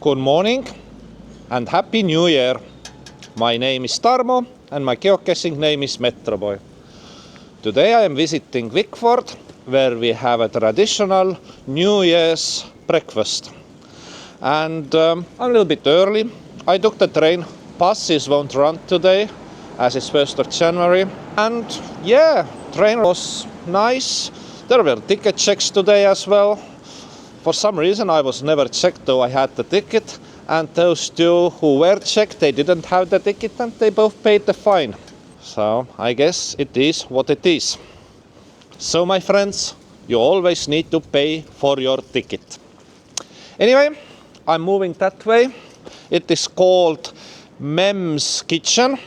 Good morning and Happy New Year. My name is Tarmo and my geocaching name is Metroboy. Today I am visiting Wickford, where we have a traditional New Year's breakfast. And I'm a little bit early. I took the train. Buses won't run today as it's 1st of January. And yeah, train was nice. There were ticket checks today as well. For some reason I was never checked, though I had the ticket. And those two who were checked, they didn't have the ticket and they both paid the fine. So I guess it is what it is. So my friends, you always need to pay for your ticket. Anyway, I'm moving that way. It is called Mem's Kitchen.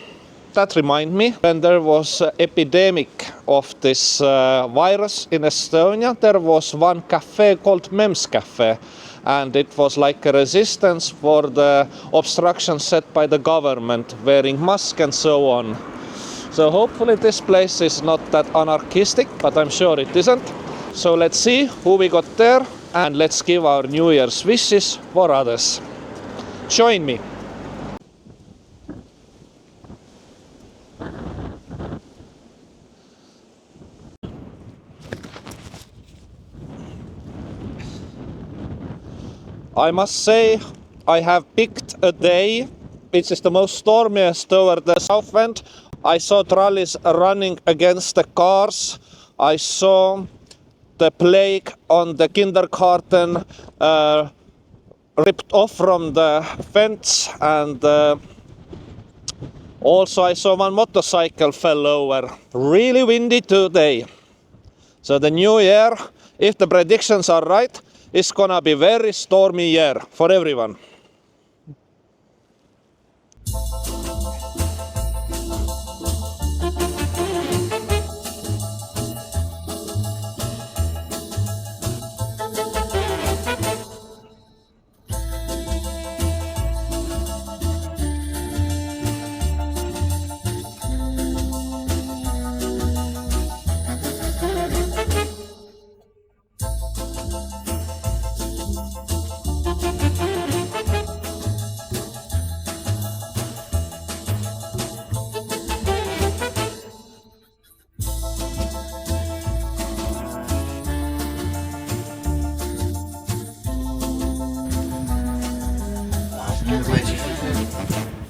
That reminds me, when there was an epidemic of this virus in Estonia, there was one cafe called Mem's Cafe. And it was like a resistance for the obstruction set by the government, wearing masks and so on. So hopefully this place is not that anarchistic, but I'm sure it isn't. So let's see who we got there and let's give our New Year's wishes for others. Join me. I must say, I have picked a day which is the most stormiest toward the south end. I saw trolleys running against the cars. I saw the plague on the kindergarten ripped off from the fence, and also I saw one motorcycle fell over. Really windy today. So the new year, if the predictions are right, it's gonna be very stormy year for everyone.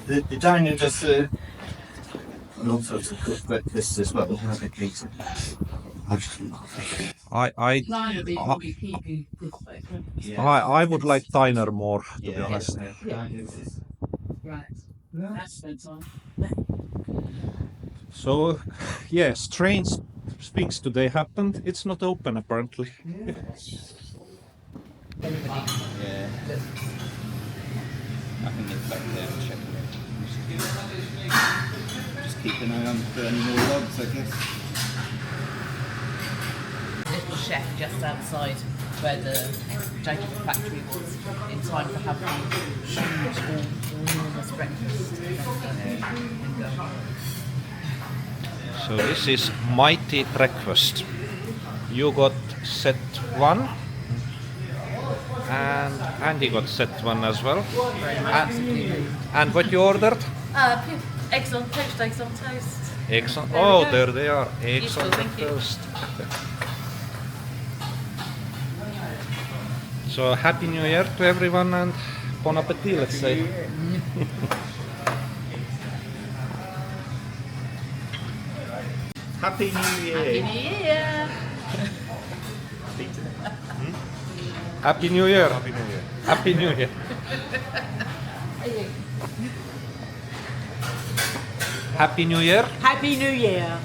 The diner does all sorts of cooked breakfasts as well. I would like diner more, to be honest. So, yeah, strange things today happened. It's not open apparently. Yeah. I can get back there and check it. Just keep an eye on for any more logs, I guess. Little chef just outside where the Jacob factory was, in time to have the huge, enormous breakfast. So this is mighty breakfast. You got set one. And Andy got set one as well. And what you ordered? Eggs on toast, eggs on toast. Eggs on, There we go. there they are. Eggs on Thank you. toast. So Happy New Year to everyone and bon appetit, let's say. Happy New Year! Happy New Year! Happy New Year. Happy New Year. Happy New Year. Happy New Year. Happy New Year!